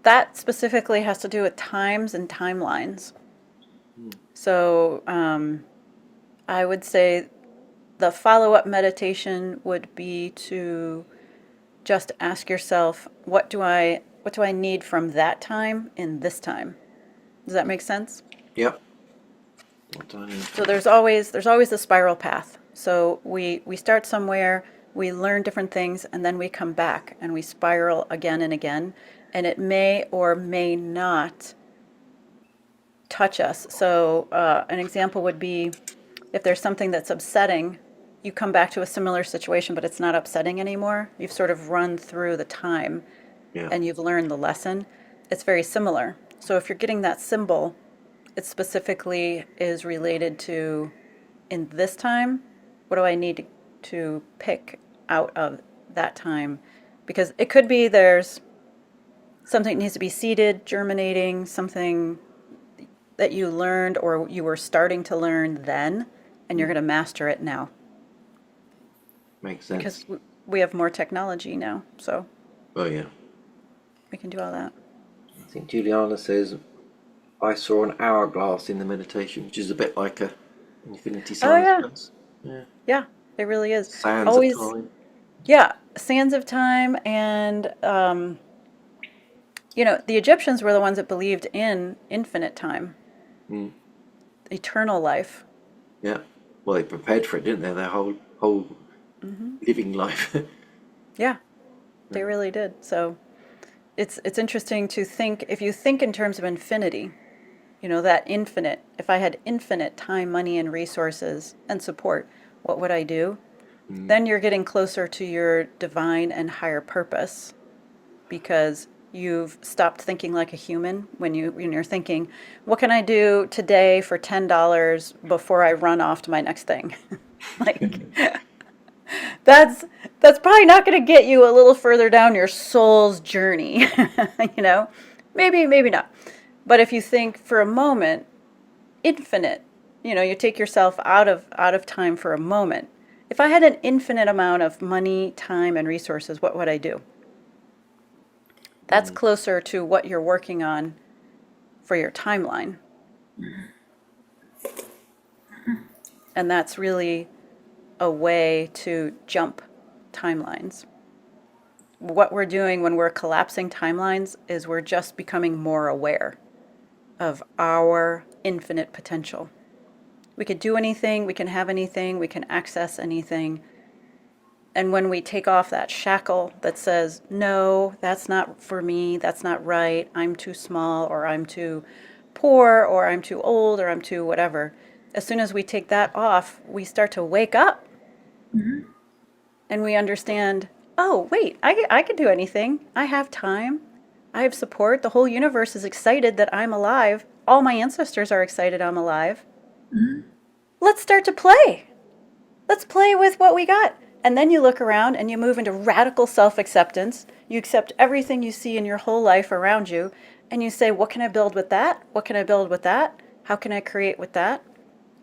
[SPEAKER 2] That specifically has to do with times and timelines. So I would say the follow-up meditation would be to just ask yourself, what do I need from that time in this time? Does that make sense?
[SPEAKER 1] Yep. What do I need?
[SPEAKER 2] So there's always the spiral path. So we start somewhere, we learn different things, and then we come back and we spiral again and again, and it may or may not touch us. So an example would be if there's something that's upsetting, you come back to a similar situation, but it's not upsetting anymore. You've sort of run through the time
[SPEAKER 1] Yeah.
[SPEAKER 2] and you've learned the lesson. It's very similar. So if you're getting that symbol, it specifically is related to, in this time, what do I need to pick out of that time? Because it could be there's something that needs to be seeded, germinating, something that you learned or you were starting to learn then, and you're going to master it now.
[SPEAKER 1] Makes sense.
[SPEAKER 2] Because we have more technology now, so
[SPEAKER 1] Oh yeah.
[SPEAKER 2] we can do all that.
[SPEAKER 1] I think Juliana says, I saw an hourglass in the meditation, which is a bit like a infinity sign.
[SPEAKER 2] yeah.
[SPEAKER 1] Sense. Yeah.
[SPEAKER 2] Yeah, it really is.
[SPEAKER 1] Sands
[SPEAKER 2] Always,
[SPEAKER 1] of time.
[SPEAKER 2] yeah, sands of time, and the Egyptians were the ones that believed in infinite time, eternal life.
[SPEAKER 1] Yeah. Well, they prepared for it, didn't they? Their whole living life.
[SPEAKER 2] Yeah, they really did. So it's interesting to think, if you think in terms of infinity, that infinite, if I had infinite time, money, and resources and support, what would I do? Then you're getting closer to your divine and higher purpose, because you've stopped thinking like a human when you're thinking, what can I do today for $10 before I run off to my next thing? Like that's probably not going to get you a little further down your soul's journey. Maybe not. But if you think for a moment, infinite, you take yourself out of time for a moment. If I had an infinite amount of money, time, and resources, what would I do? That's closer to what you're working on for your timeline. And that's really a way to jump timelines. What we're doing when we're collapsing timelines is we're just becoming more aware of our infinite potential. We could do anything, we can have anything, we can access anything. And when we take off that shackle that says, no, that's not for me, that's not right, I'm too small, or I'm too poor, or I'm too old, or I'm too whatever, as soon as we take that off, we start to wake up. And we understand, oh, wait, I can do anything. I have time. I have support. The whole universe is excited that I'm alive. All my ancestors are excited I'm alive. Let's start to play. Let's play with what we got. And then you look around and you move into radical self-acceptance. You accept everything you see in your whole life around you. And you say, what can I build with that? What can I build with that? How can I create with that?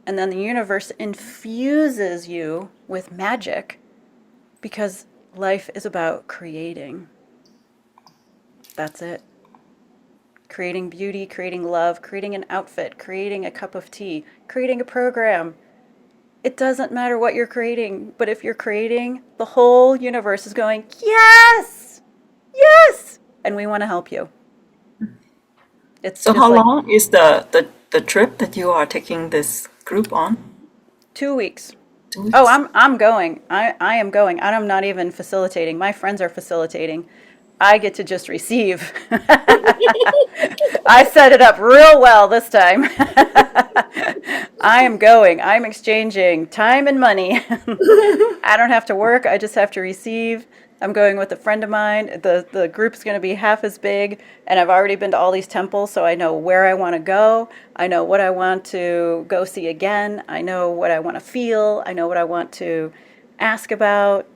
[SPEAKER 2] and then the universe infuses you with magic because life is about creating. That's it. Creating beauty, creating love, creating an outfit, creating a cup of tea, creating a program. It doesn't matter what you're creating, but if you're creating, the whole universe is going, yes, yes, and we want to help you. It's
[SPEAKER 3] So
[SPEAKER 2] just
[SPEAKER 3] how
[SPEAKER 2] like
[SPEAKER 3] long is the trip that you are taking this group on?
[SPEAKER 2] 2 weeks.
[SPEAKER 3] 2 weeks?
[SPEAKER 2] Oh, I'm going. I am going. I'm not even facilitating. My friends are facilitating. I get to just receive. I set it up real well this time. I am going. I'm exchanging time and money. I don't have to work. I just have to receive. I'm going with a friend of mine. The group's going to be half as big, and I've already been to all these temples, so I know where I want to go. I know what I want to go see again. I know what I want to feel. I know what I want to ask about.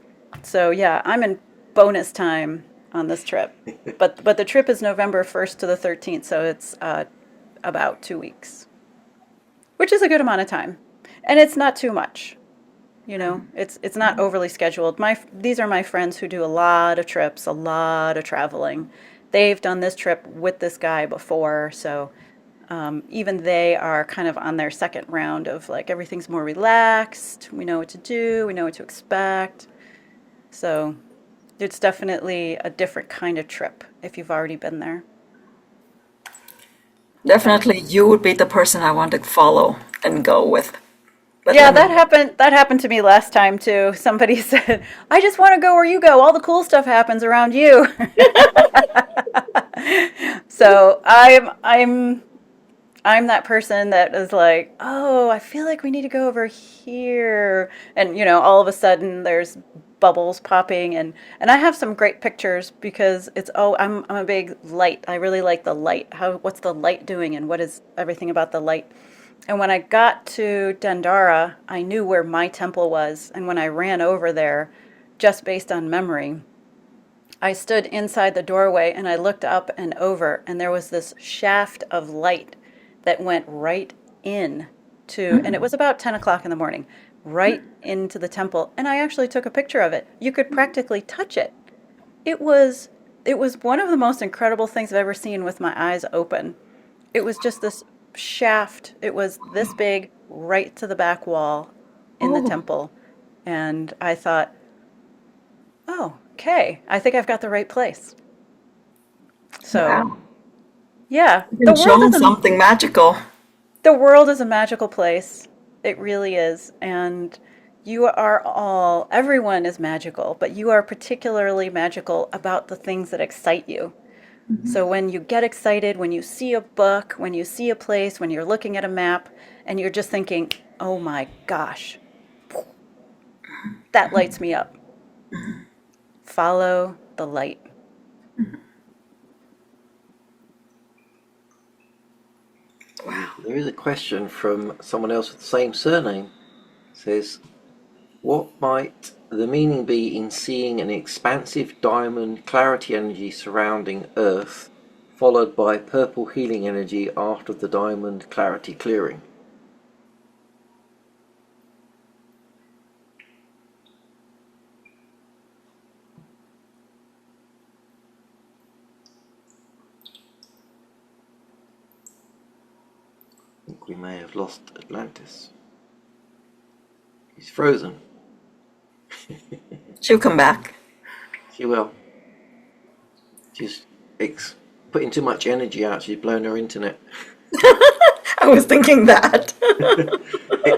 [SPEAKER 2] So yeah, I'm in bonus time on this trip. But the trip is November 1st to the 13th, so it's about 2 weeks, which is a good amount of time, and it's not too much. You know, it's not overly scheduled. These are my friends who do a lot of trips, a lot of traveling. They've done this trip with this guy before, so even they are kind of on their second round of like everything's more relaxed. We know what to do. We know what to expect. So it's definitely a different kind of trip if you've already been there.
[SPEAKER 3] Definitely, you would be the person I want to follow and go with. But
[SPEAKER 2] Yeah,
[SPEAKER 3] let me
[SPEAKER 2] that happened. That happened to me last time too. Somebody said, "I just want to go where you go. All the cool stuff happens around you." So I'm that person that is like, "Oh, I feel like we need to go over here," and you know, all of a sudden there's bubbles popping, and I have some great pictures because I'm a big light. I really like the light. What's the light doing, and what is everything about the light? And when I got to Dendara, I knew where my temple was. And when I ran over there, just based on memory, I stood inside the doorway and I looked up and over, and there was this shaft of light that went right in to, and it was about 10 o'clock in the morning, right into the temple. And I actually took a picture of it. You could practically touch it. It was, it was one of the most incredible things I've ever seen with my eyes open. It was just this shaft. It was this big, right to the back wall in the
[SPEAKER 3] Oh,
[SPEAKER 2] temple. And I thought, oh, okay, I think I've got the right place. So,
[SPEAKER 3] wow.
[SPEAKER 2] yeah,
[SPEAKER 3] You've been shown something magical.
[SPEAKER 2] the world is a magical place. It really is. And everyone is magical, but you are particularly magical about the things that excite you. So when you get excited, when you see a book, when you see a place, when you're looking at a map, and you're just thinking, oh my gosh, that lights me up. Follow the light.
[SPEAKER 3] Wow.
[SPEAKER 1] There is a question from someone else with the same surname. It says, what might the meaning be in seeing an expansive diamond clarity energy surrounding Earth, followed by purple healing energy after the diamond clarity clearing? I think we may have lost Atlantis. He's frozen.
[SPEAKER 3] She'll come back.
[SPEAKER 1] She will. She's putting too much energy out. She's blown her internet.
[SPEAKER 3] I was thinking that.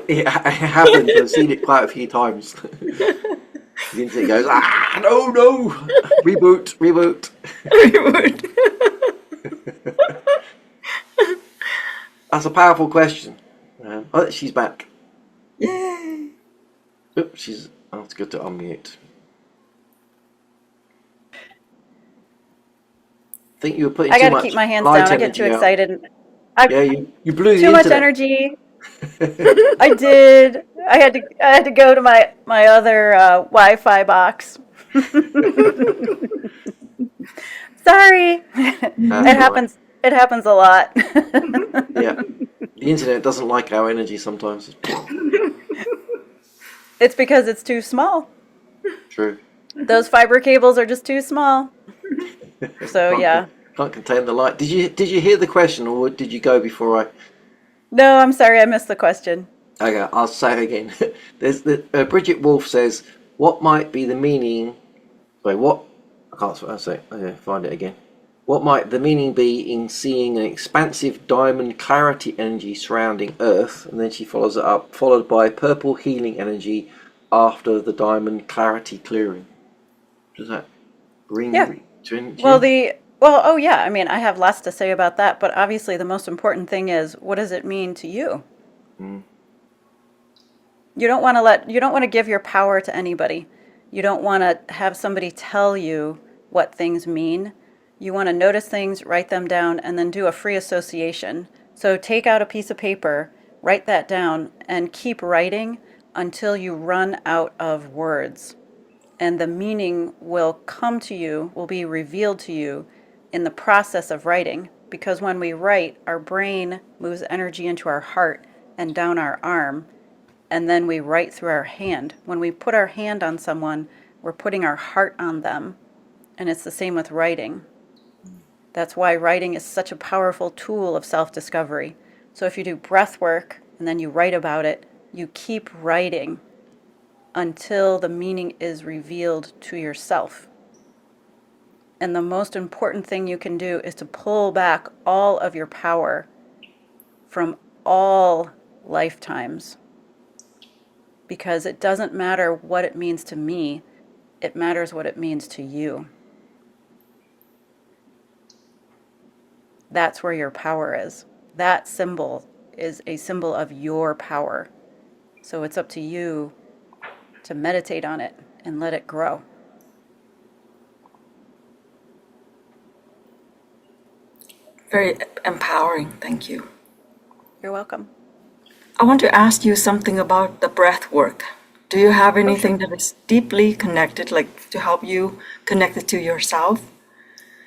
[SPEAKER 1] It happens. I've seen it quite a few times. The internet goes, no, reboot. That's a powerful question. She's back.
[SPEAKER 3] Yay.
[SPEAKER 1] Oops, it's good to unmute. I think you were putting
[SPEAKER 2] I
[SPEAKER 1] too
[SPEAKER 2] got to
[SPEAKER 1] much
[SPEAKER 2] keep my hands
[SPEAKER 1] light
[SPEAKER 2] down. I get too
[SPEAKER 1] energy out.
[SPEAKER 2] excited. I
[SPEAKER 1] Yeah, you blew the
[SPEAKER 2] too much
[SPEAKER 1] internet.
[SPEAKER 2] energy. I did. I had to go to my other Wi-Fi box. Sorry.
[SPEAKER 1] That's
[SPEAKER 2] It
[SPEAKER 1] all right.
[SPEAKER 2] happens. It happens a lot.
[SPEAKER 1] Yeah. The internet doesn't like our energy sometimes.
[SPEAKER 2] It's because it's too small.
[SPEAKER 1] True.
[SPEAKER 2] Those fiber cables are just too small. So yeah.
[SPEAKER 1] Can't contain the light. Did you hear the question, or did you go before I?
[SPEAKER 2] No, I'm sorry, I missed the question.
[SPEAKER 1] Okay, I'll say it again. There's Bridget Wolf says, "What might be the meaning?" Wait, what? I can't say. Okay, find it again. What might the meaning be in seeing an expansive diamond clarity energy surrounding Earth? And then she follows it up, followed by purple healing energy after the diamond clarity clearing. Does that ring
[SPEAKER 2] Yeah.
[SPEAKER 1] to energy?
[SPEAKER 2] Oh yeah, I mean, I have lots to say about that, but obviously the most important thing is, what does it mean to you? You don't want to give your power to anybody. You don't want to have somebody tell you what things mean. You want to notice things, write them down, and then do a free association. So take out a piece of paper, write that down, and keep writing until you run out of words. And the meaning will come to you, will be revealed to you in the process of writing. Because when we write, our brain moves energy into our heart and down our arm, and then we write through our hand. When we put our hand on someone, we're putting our heart on them. And it's the same with writing. That's why writing is such a powerful tool of self-discovery. So if you do breath work and then you write about it, you keep writing until the meaning is revealed to yourself. And the most important thing you can do is to pull back all of your power from all lifetimes. Because it doesn't matter what it means to me, it matters what it means to you. That's where your power is. That symbol is a symbol of your power. So it's up to you to meditate on it and let it grow.
[SPEAKER 3] Very empowering. Thank you.
[SPEAKER 2] You're welcome.
[SPEAKER 3] I want to ask you something about the breath work. Do you have anything that is deeply connected, like to help you connect it to yourself?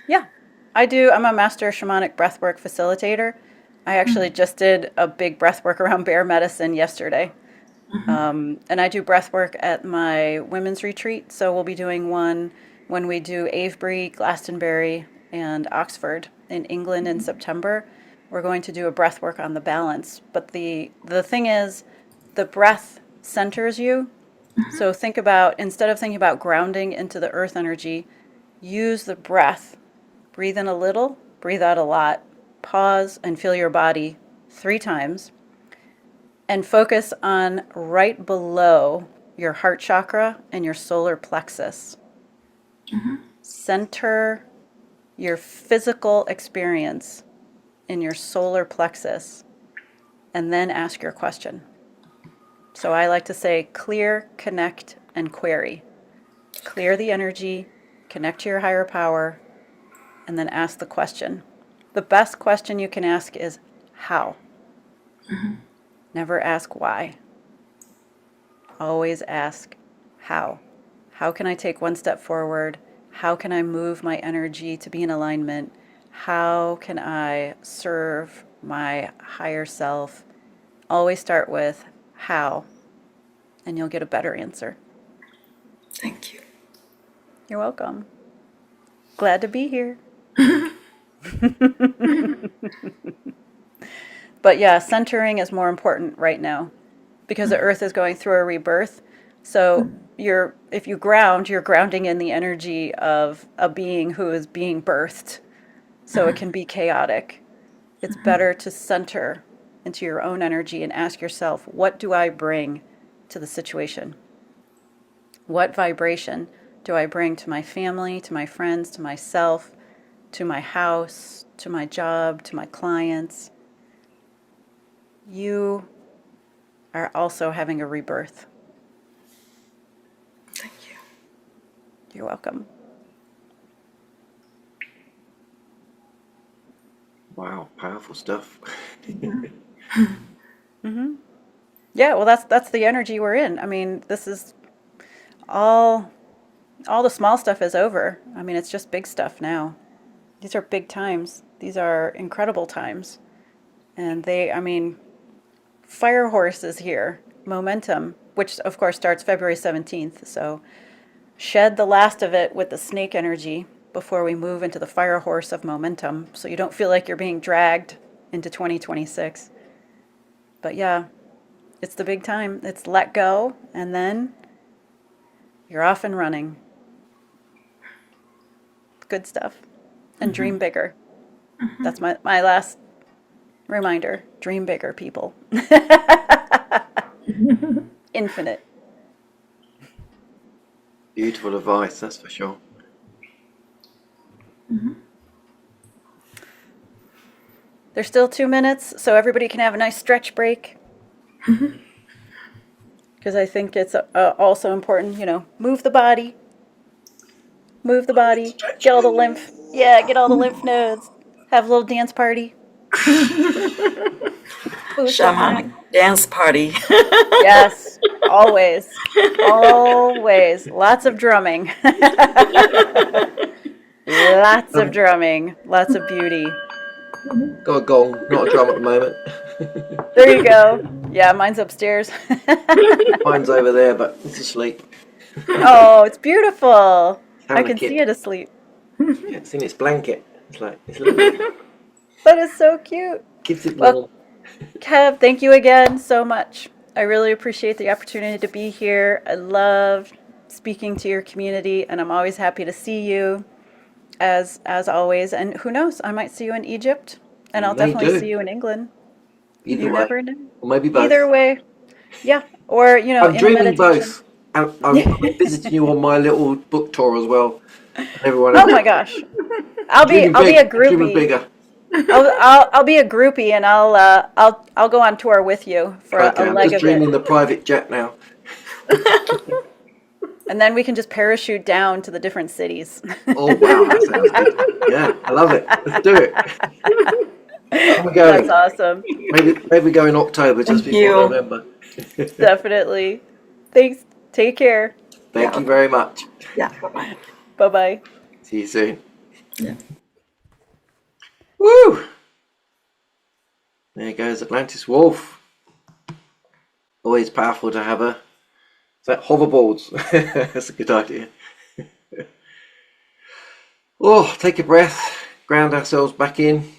[SPEAKER 2] Yeah, I do. I'm a master shamanic breathwork facilitator. I actually just did a big breathwork around bear medicine yesterday. And I do breathwork at my women's retreat. So we'll be doing one when we do Avebury, Glastonbury, and Oxford in England in September. We're going to do a breathwork on the balance. But the thing is, the breath centers you. So think about, instead of thinking about grounding into the earth energy, use the breath. Breathe in a little, breathe out a lot. Pause and feel your body 3 times. And focus on right below your heart chakra and your solar plexus. Center your physical experience in your solar plexus, and then ask your question. So I like to say clear, connect, and query. Clear the energy, connect to your higher power, and then ask the question. The best question you can ask is how. Never ask why. Always ask how. How can I take one step forward? How can I move my energy to be in alignment? How can I serve my higher self? Always start with how, and you'll get a better answer.
[SPEAKER 3] Thank you.
[SPEAKER 2] You're welcome. Glad to be here. But yeah, centering is more important right now because the earth is going through a rebirth. So if you ground, you're grounding in the energy of a being who is being birthed. So it can be chaotic. It's better to center into your own energy and ask yourself, what do I bring to the situation? What vibration do I bring to my family, to my friends, to myself, to my house, to my job, to my clients? You are also having a rebirth.
[SPEAKER 3] Thank you.
[SPEAKER 2] You're welcome.
[SPEAKER 1] Wow, powerful stuff.
[SPEAKER 2] Yeah, well, that's the energy we're in. I mean, this is all the small stuff is over. I mean, it's just big stuff now. These are big times. These are incredible times. And fire horse is here, momentum, which of course starts February 17th. So shed the last of it with the snake energy before we move into the fire horse of momentum, so you don't feel like you're being dragged into 2026. But yeah, it's the big time. It's let go, and then you're off and running. Good stuff. And dream bigger. That's my last reminder. Dream bigger, people. Infinite.
[SPEAKER 1] Beautiful advice, that's for sure.
[SPEAKER 2] There's still 2 minutes, so everybody can have a nice stretch break. Because I think it's also important, move the body. Move the body. Get all the lymph. Yeah, get all the lymph nodes. Have a little dance party.
[SPEAKER 3] Shamanic dance party.
[SPEAKER 2] Yes, always. Always. Lots of drumming. Lots of drumming. Lots of beauty.
[SPEAKER 1] Got a gong, not a drum at the moment.
[SPEAKER 2] There you go. Yeah, mine's upstairs.
[SPEAKER 1] Mine's over there, but it's asleep.
[SPEAKER 2] Oh, it's beautiful. I
[SPEAKER 1] Having a
[SPEAKER 2] can
[SPEAKER 1] kip.
[SPEAKER 2] see it asleep.
[SPEAKER 1] It's in its blanket. It's like it's a little,
[SPEAKER 2] That is so cute.
[SPEAKER 1] keeps it
[SPEAKER 2] Well,
[SPEAKER 1] warm.
[SPEAKER 2] Kev, thank you again so much. I really appreciate the opportunity to be here. I love speaking to your community, and I'm always happy to see you, as always. And who knows, I might see you in Egypt, and I'll
[SPEAKER 1] May
[SPEAKER 2] definitely
[SPEAKER 1] do.
[SPEAKER 2] see you in England.
[SPEAKER 1] Either
[SPEAKER 2] You
[SPEAKER 1] way,
[SPEAKER 2] never know.
[SPEAKER 1] or maybe both.
[SPEAKER 2] Either way, yeah. Or
[SPEAKER 1] I'm
[SPEAKER 2] in a
[SPEAKER 1] dreaming
[SPEAKER 2] meditation.
[SPEAKER 1] both. And I'm visiting you on my little book tour as well. And everyone
[SPEAKER 2] Oh my gosh, I'll be a
[SPEAKER 1] dreaming
[SPEAKER 2] groupie.
[SPEAKER 1] bigger.
[SPEAKER 2] I'll be a groupie, and I'll go on tour with you for
[SPEAKER 1] Okay,
[SPEAKER 2] a
[SPEAKER 1] I'm
[SPEAKER 2] leg
[SPEAKER 1] just
[SPEAKER 2] of
[SPEAKER 1] dreaming
[SPEAKER 2] it,
[SPEAKER 1] the private jet now.
[SPEAKER 2] and then we can just parachute down to the different cities.
[SPEAKER 1] Oh wow, that sounds good. Yeah, I love it. Let's do it. I'm
[SPEAKER 2] That's
[SPEAKER 1] going.
[SPEAKER 2] awesome.
[SPEAKER 1] Maybe go in October just
[SPEAKER 3] Thank
[SPEAKER 1] before
[SPEAKER 3] you.
[SPEAKER 1] November.
[SPEAKER 2] Definitely. Thanks. Take care.
[SPEAKER 1] Thank you very much.
[SPEAKER 3] Yeah, bye-bye.
[SPEAKER 2] Bye bye.
[SPEAKER 1] See you soon.
[SPEAKER 3] Yeah.
[SPEAKER 1] Woo! There goes Atlantis Wolf. Always powerful to have a. Is that hoverboards? That's a good idea. Oh, take a breath, ground ourselves back in.